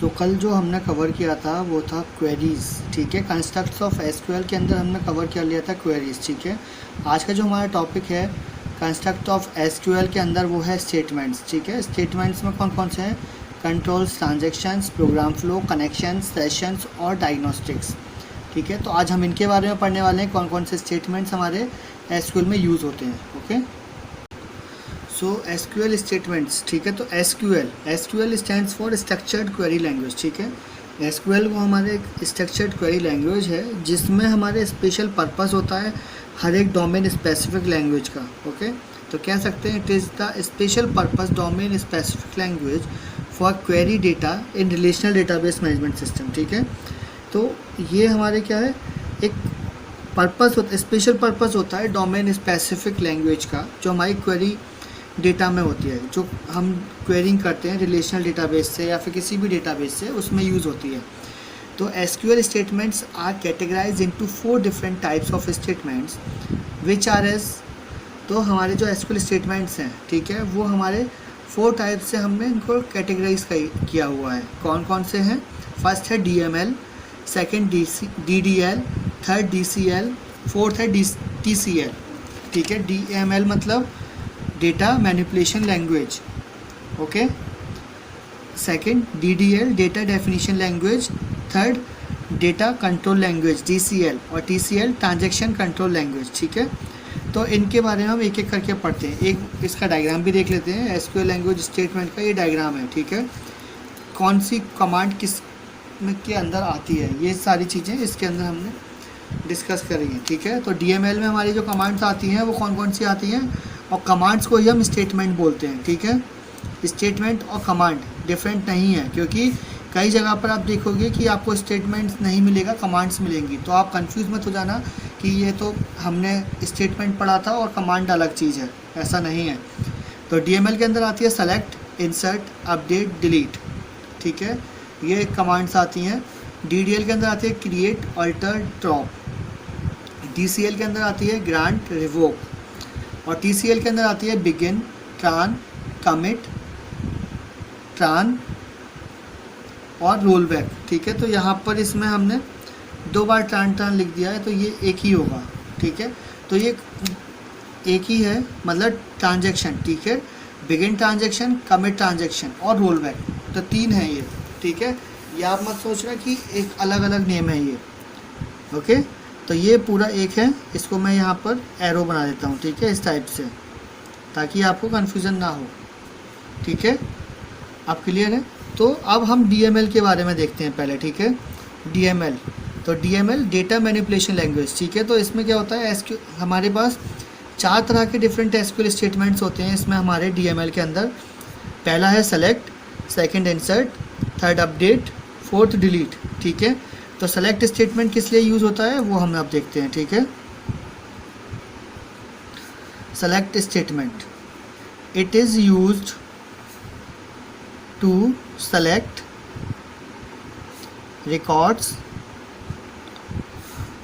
कल जो हमने कवर किया था वो था क्वेरीज, ठीक है। कंस्ट्रक्ट्स ऑफ एसक्यूएल के अंदर हमने कवर कर लिया था क्वेरीज, ठीक है। आज का जो हमारा टॉपिक है कंस्ट्रक्ट ऑफ एसक्यूएल के अंदर वो है स्टेटमेंट्स, ठीक है। स्टेटमेंट्स में कौन कौन से हैं? Controls, transactions, program flow, connections, sessions और डायग्नोस्टिक्स, ठीक है। तो आज हम इनके बारे में पढ़ने वाले हैं, कौन कौन से स्टेटमेंट्स हमारे एसक्यूएल में यूज़ होते हैं, ओके। सो एसक्यूएल स्टेटमेंट्स, ठीक है। तो SQL stands for structured query language, ठीक है। एसक्यूएल वो हमारे एक स्ट्रक्चर्ड क्वेरी लैंग्वेज है जिसमें हमारे स्पेशल पर्पस होता है हर एक डोमेन स्पेसिफिक लैंग्वेज का, ओके। तो कह सकते हैं it is the special purpose domain specific language for query data in relational database management system, ठीक है। तो ये हमारे क्या है, एक पर्पस होता है, स्पेशल पर्पस होता है डोमेन स्पेसिफिक लैंग्वेज का, जो हमारी क्वेरी डेटा में होती है, जो हम क्वेरिंग करते हैं रिलेशनल डेटाबेस से या फिर किसी भी डेटाबेस से, उसमें यूज़ होती है। तो SQL statements are categorised into 4 different types of statements which are as. तो हमारे जो एसक्यूएल स्टेटमेंट्स हैं, ठीक है, वो हमारे 4 टाइप से हमने इनको कैटेगराइज किया हुआ है। कौन कौन से हैं? फर्स्ट है DML, second DDL, third DCL, fourth है TCL, ठीक है। DML मतलब data manipulation language, okay. Second DDL data definition language, third data control language DCL, और TCL ट्रांजैक्शन कंट्रोल लैंग्वेज, ठीक है। तो इनके बारे में हम एक एक करके पढ़ते हैं। एक इसका डायग्राम भी देख लेते हैं। एसक्यूएल लैंग्वेज स्टेटमेंट का ये डायग्राम है, ठीक है। कौन सी कमांड किस के अंदर आती है, ये सारी चीज़ें इसके अंदर हमने डिस्कस करेंगे, ठीक है। तो DML में हमारी जो कमांड्स आती हैं वो कौन कौन सी आती हैं, और कमांड्स को ही हम स्टेटमेंट बोलते हैं, ठीक है। स्टेटमेंट और कमांड डिफरेंट नहीं है, क्योंकि कई जगह पर आप देखोगे कि आपको स्टेटमेंट्स नहीं मिलेगा, कमांड्स मिलेंगी, तो आप कंफ्यूज मत हो जाना कि ये तो हमने स्टेटमेंट पढ़ा था और कमांड अलग चीज़ है, ऐसा नहीं है। तो DML के अंदर आती है सेलेक्ट, इंसर्ट, अपडेट, डिलीट, ठीक है, ये कमांड्स आती हैं। DDL के अंदर आती है क्रिएट, अल्टर, ड्रॉप। DCL के अंदर आती है ग्रांट, रिवोक, और TCL के अंदर आती है बिगिन, ट्रान, कमिट, ट्रान और रोल बैक, ठीक है। तो यहाँ पर इसमें हमने 2 बार ट्रान लिख दिया है, तो ये एक ही होगा, ठीक है। तो ये एक ही है, मतलब ट्रांजैक्शन, ठीक है। बिगिन ट्रांजैक्शन, कमिट ट्रांजैक्शन और रोल बैक, तो 3 है ये, ठीक है। ये आप मत सोचना कि एक अलग अलग नेम है ये, ओके। तो ये पूरा एक है, इसको मैं यहाँ पर एरो बना देता हूँ, ठीक है, इस टाइप से, ताकि आपको कन्फ्यूज़न ना हो, ठीक है। आप क्लियर है? तो अब हम DML के बारे में देखते हैं पहले, ठीक है। DML, तो DML डेटा मैनिपुलेशन लैंग्वेज, ठीक है। तो इसमें क्या होता है, हमारे पास 4 तरह के डिफरेंट एसक्यूएल स्टेटमेंट्स होते हैं इसमें हमारे DML के अंदर। पहला है select, second insert, third update, fourth delete, ठीक है। तो सेलेक्ट स्टेटमेंट किस लिए यूज़ होता है वो हम अब देखते हैं, ठीक है। Select statement, it is used to select records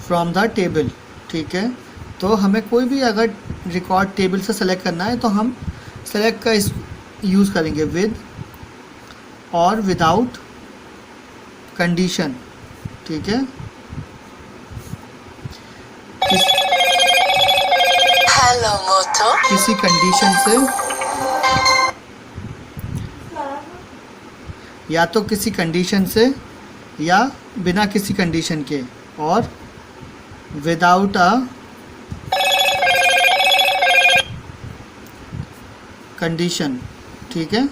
from the table, ठीक है। तो हमें कोई भी अगर रिकॉर्ड टेबल से सेलेक्ट करना है तो हम सेलेक्ट का यूज़ करेंगे विद और विदाउट कंडीशन, ठीक है। हेलो मोटो, किसी कंडीशन से, या तो किसी कंडीशन से या बिना किसी कंडीशन के, और विदाउट अ कंडीशन, ठीक है।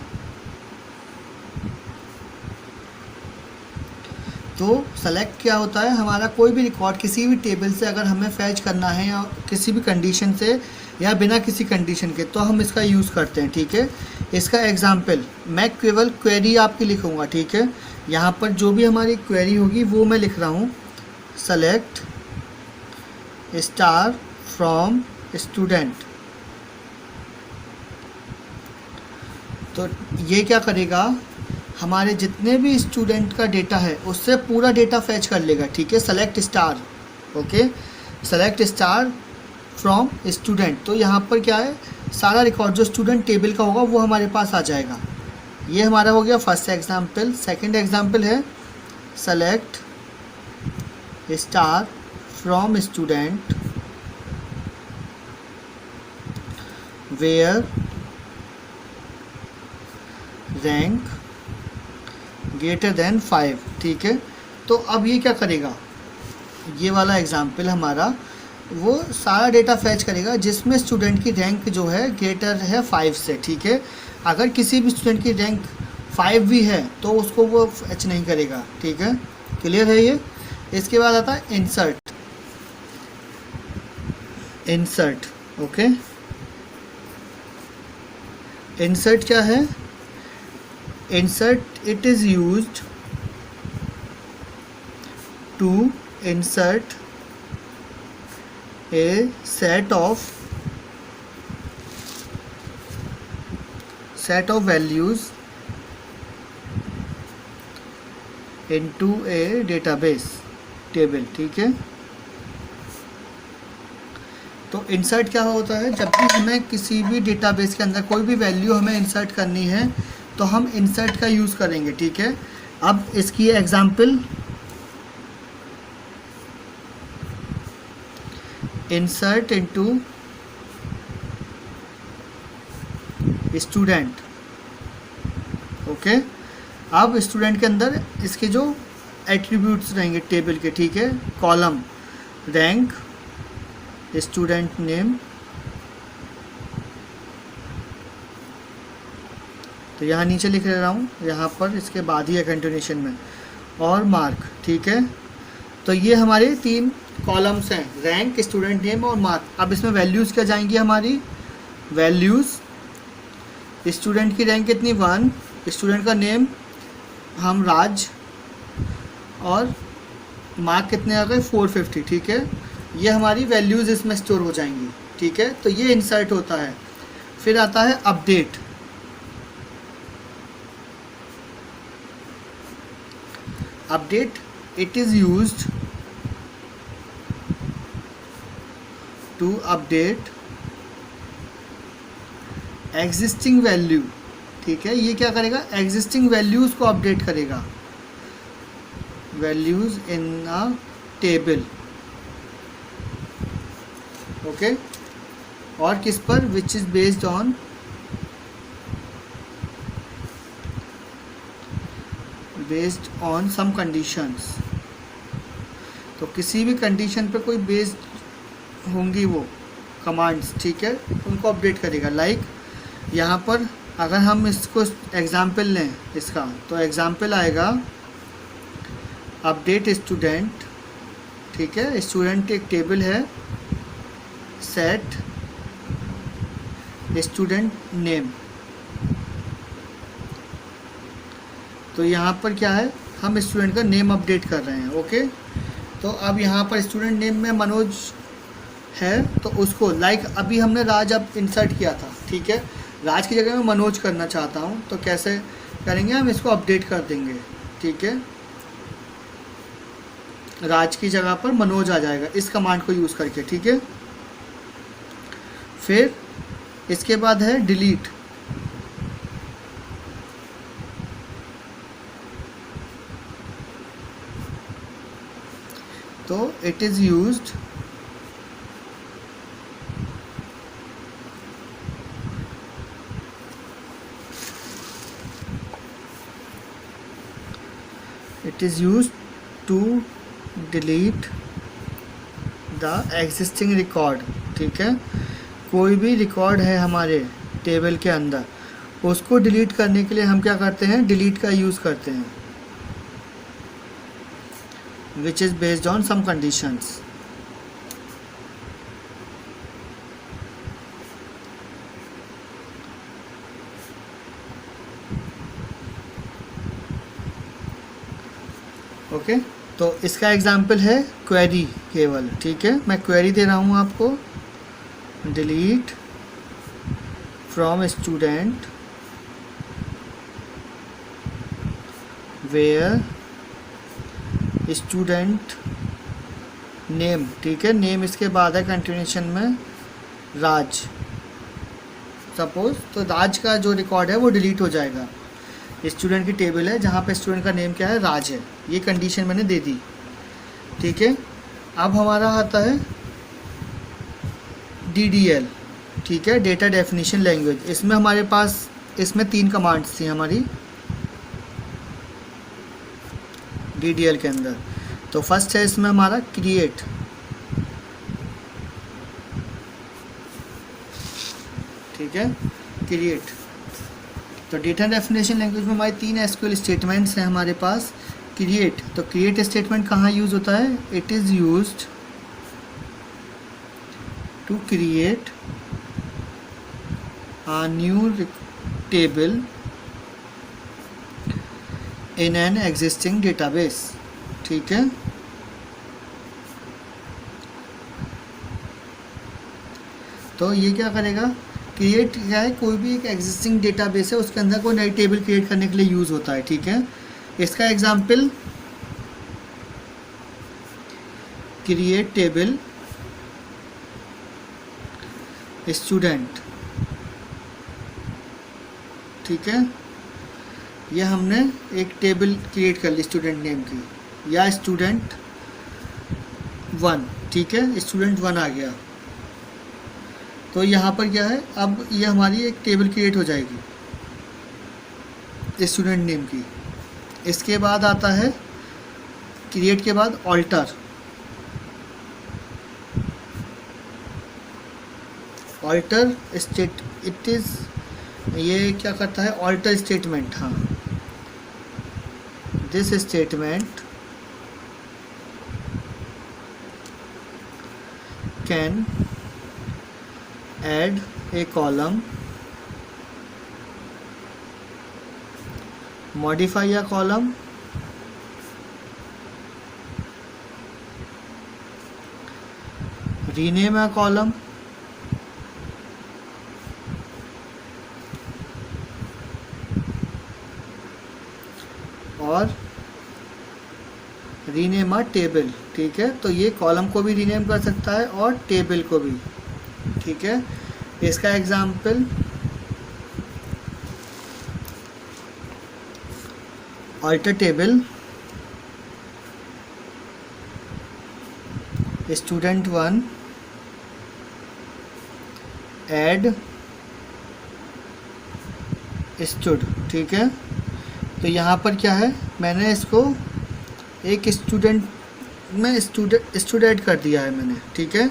तो सेलेक्ट क्या होता है, हमारा कोई भी रिकॉर्ड किसी भी टेबल से अगर हमें फैच करना है या किसी भी कंडीशन से या बिना किसी कंडीशन के, तो हम इसका यूज़ करते हैं, ठीक है। इसका एग्जांपल मैं केवल क्वेरी आपकी लिखूँगा, ठीक है। यहाँ पर जो भी हमारी क्वेरी होगी वो मैं लिख रहा हूँ, सेलेक्ट स्टार फ्रॉम स्टूडेंट। तो ये क्या करेगा, हमारे जितने भी स्टूडेंट का डेटा है उससे पूरा डेटा फैच कर लेगा, ठीक है। Select star, okay, select star from student. तो यहाँ पर क्या है, सारा रिकॉर्ड जो स्टूडेंट टेबल का होगा वो हमारे पास आ जाएगा, ये हमारा हो गया फर्स्ट एग्जाम्पल। सेकंड एग्जाम्पल है select star from student where rank greater than 5। ठीक है, तो अब ये क्या करेगा, ये वाला एग्जाम्पल हमारा वो सारा डेटा फैच करेगा जिसमें स्टूडेंट की रैंक जो है ग्रेटर है 5 से। ठीक है, अगर किसी भी स्टूडेंट की रैंक 5 भी है तो उसको वो फैच नहीं करेगा। ठीक है, क्लियर है ये। इसके बाद आता है इंसर्ट। इंसर्ट, ओके, इंसर्ट क्या है? Insert it is used to insert a set of values into a database table। ठीक है, तो इंसर्ट क्या होता है, जब भी हमें किसी भी डेटाबेस के अंदर कोई भी वैल्यू हमें इंसर्ट करनी है तो हम इंसर्ट का यूज़ करेंगे। ठीक है, अब इसकी example insert into student. Okay, अब स्टूडेंट के अंदर इसके जो एट्रीब्यूट्स रहेंगे टेबल के, ठीक है, कॉलम रैंक स्टूडेंट नेम, तो यहाँ नीचे लिख रहा हूँ, यहाँ पर इसके बाद ही है कंटिन्यूशन में, और मार्क। ठीक है, तो ये हमारे 3 कॉलम्स हैं, रैंक स्टूडेंट नेम और मार्क। अब इसमें वैल्यूज़ क्या जाएंगी हमारी, वैल्यूज़ स्टूडेंट की रैंक कितनी 1, स्टूडेंट का नेम हम राज, और मार्क कितने आ गए 450। ठीक है, ये हमारी वैल्यूज़ इसमें स्टोर हो जाएंगी। ठीक है, तो ये इंसर्ट होता है। फिर आता है update. Update it is used to update existing value. ठीक है, ये क्या करेगा, एग्जिस्टिंग वैल्यूज़ को अपडेट करेगा, values in a table. Okay, और किस पर, which is based on some conditions. तो किसी भी कंडीशन पे कोई बेस्ड होंगी वो कमांड्स। ठीक है, उनको अपडेट करेगा। लाइक यहाँ पर अगर हम इसको एग्जाम्पल लें इसका, तो एग्जाम्पल आएगा अपडेट स्टूडेंट। ठीक है, स्टूडेंट एक टेबल है, सेट स्टूडेंट नेम। तो यहाँ पर क्या है, हम स्टूडेंट का नेम अपडेट कर रहे हैं। ओके, तो अब यहाँ पर स्टूडेंट नेम में मनोज है, तो उसको लाइक अभी हमने राज अब इंसर्ट किया था। ठीक है, राज की जगह मैं मनोज करना चाहता हूँ, तो कैसे करेंगे, हम इसको अपडेट कर देंगे। ठीक है, राज की जगह पर मनोज आ जाएगा इस कमांड को यूज़ करके। ठीक है, फिर इसके बाद है डिलीट। तो it is used to delete the existing record. ठीक है, कोई भी रिकॉर्ड है हमारे टेबल के अंदर, उसको डिलीट करने के लिए हम क्या करते हैं, डिलीट का यूज़ करते हैं, which is based on some conditions. Okay, तो इसका एग्जाम्पल है क्वेरी केवल। ठीक है, मैं क्वेरी दे रहा हूँ आपको, delete from student where student name. ठीक है, नेम इसके बाद है कंटिन्यूशन में राज सपोज, तो राज का जो रिकॉर्ड है वो डिलीट हो जाएगा। स्टूडेंट की टेबल है जहाँ पे स्टूडेंट का नेम क्या है, राज है। ये कंडीशन मैंने दे दी, ठीक है। अब हमारा आता है DDL, ठीक है, डेटा डेफिनेशन लैंग्वेज। इसमें हमारे पास इसमें 3 कमांड्स थी हमारी DDL के अंदर। तो फर्स्ट है इसमें हमारा क्रिएट, ठीक है, क्रिएट। तो डेटा डेफिनेशन लैंग्वेज में हमारे 3 SQL स्टेटमेंट्स हैं हमारे पास। क्रिएट, तो क्रिएट स्टेटमेंट कहाँ यूज़ होता है, it is used to create a new table in an existing database, ठीक है। तो ये क्या करेगा, क्रिएट क्या है, कोई भी एक एग्जिस्टिंग डेटाबेस है उसके अंदर कोई नई टेबल क्रिएट करने के लिए यूज़ होता है, ठीक है। इसका एग्जांपल क्रिएट टेबल स्टूडेंट, ठीक है। ये हमने एक टेबल क्रिएट कर ली स्टूडेंट नेम की, या स्टूडेंट 1, ठीक है, स्टूडेंट 1 आ गया। तो यहाँ पर क्या है, अब ये हमारी एक टेबल क्रिएट हो जाएगी स्टूडेंट नेम की। इसके बाद आता है क्रिएट के बाद alter, alter state, it is, ये क्या करता है, ऑल्टर स्टेटमेंट, हाँ, this statement can add a column, modify a column, rename a column, और रीनेम अ टेबल, ठीक है। तो ये कॉलम को भी रीनेम कर सकता है और टेबल को भी, ठीक है। इसका example alter table student 1 add stud, ठीक है। तो यहाँ पर क्या है, मैंने इसको एक स्टूडेंट में स्टूड ऐड कर दिया है मैंने, ठीक है।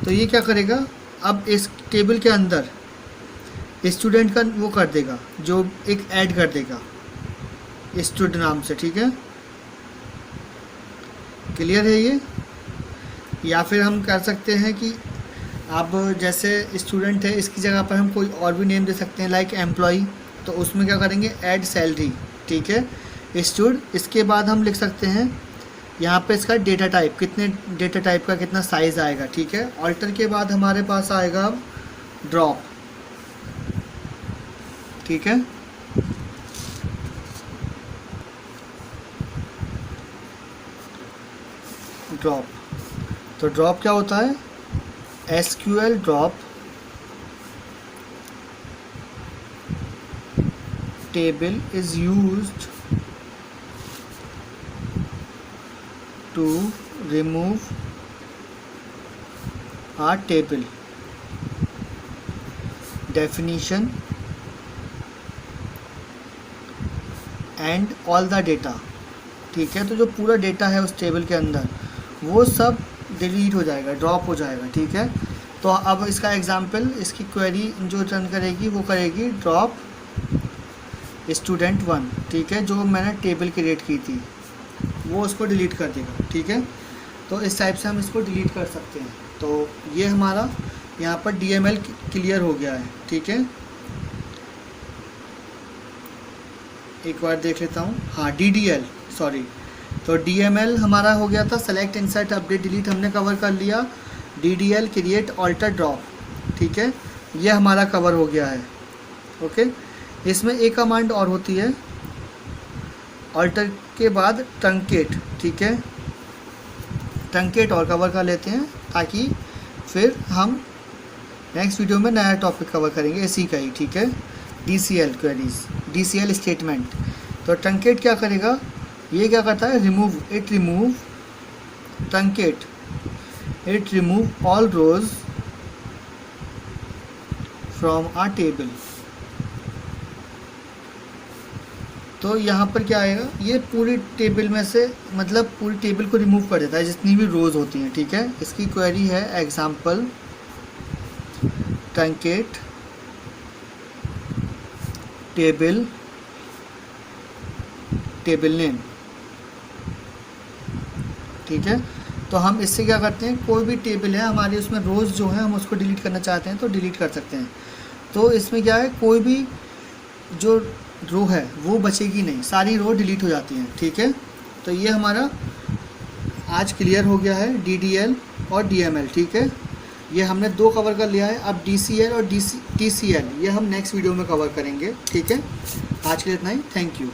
तो ये क्या करेगा, अब इस टेबल के अंदर स्टूडेंट का वो कर देगा, जो एक ऐड कर देगा स्टूड नाम से, ठीक है। क्लियर है ये। या फिर हम कर सकते हैं कि अब जैसे स्टूडेंट है, इसकी जगह पर हम कोई और भी नेम दे सकते हैं, लाइक एम्प्लॉय। तो उसमें क्या करेंगे, ऐड सैलरी, ठीक है, स्टूड। इसके बाद हम लिख सकते हैं यहाँ पे इसका डेटा टाइप, कितने डेटा टाइप का कितना साइज़ आएगा, ठीक है। ऑल्टर के बाद हमारे पास आएगा अब ड्रॉप, ठीक है। ड्रॉप, तो ड्रॉप क्या होता है, SQL drop table is used to remove a table definition and all the data, ठीक है। तो जो पूरा डेटा है उस टेबल के अंदर वो सब डिलीट हो जाएगा, ड्रॉप हो जाएगा, ठीक है। तो अब इसका एग्जांपल, इसकी क्वेरी जो रन करेगी वो करेगी ड्रॉप स्टूडेंट 1, ठीक है, जो मैंने टेबल क्रिएट की थी वो उसको डिलीट कर देगा, ठीक है। तो इस टाइप से हम इसको डिलीट कर सकते हैं। तो ये हमारा यहाँ पर DML क्लियर हो गया है, ठीक है। एक बार देख लेता हूँ, हाँ, DDL, सॉरी। तो DML हमारा हो गया था, सेलेक्ट, इंसर्ट, अपडेट, डिलीट हमने कवर कर लिया। DDL क्रिएट, ऑल्टर, ड्रॉप, ठीक है, ये हमारा कवर हो गया है, ओके। इसमें एक कमांड और होती है ऑल्टर के बाद ट्रंकेट, ठीक है। ट्रंकेट और कवर कर लेते हैं ताकि फिर हम नेक्स्ट वीडियो में नया टॉपिक कवर करेंगे इसी का ही, ठीक है। DCL queries. DCL statement. तो ट्रंकेट क्या करेगा, ये क्या करता है, remove truncate it remove all rows from a table. तो यहाँ पर क्या आएगा, ये पूरी टेबल में से मतलब पूरी टेबल को रिमूव कर देता है जितनी भी रोज होती हैं, ठीक है। इसकी क्वेरी है एग्जाम्पल ट्रंकेट टेबल नेम, ठीक है। तो हम इससे क्या करते हैं, कोई भी टेबल है हमारे उसमें रोज़ जो है हम उसको डिलीट करना चाहते हैं तो डिलीट कर सकते हैं। तो इसमें क्या है, कोई भी जो रो है वो बचेगी नहीं, सारी रो डिलीट हो जाती हैं, ठीक है। तो ये हमारा आज क्लियर हो गया है DDL और DML, ठीक है। ये हमने 2 कवर कर लिया है। अब DCL और TCL ये हम नेक्स्ट वीडियो में कवर करेंगे, ठीक है। आज के लिए इतना ही, थैंक यू।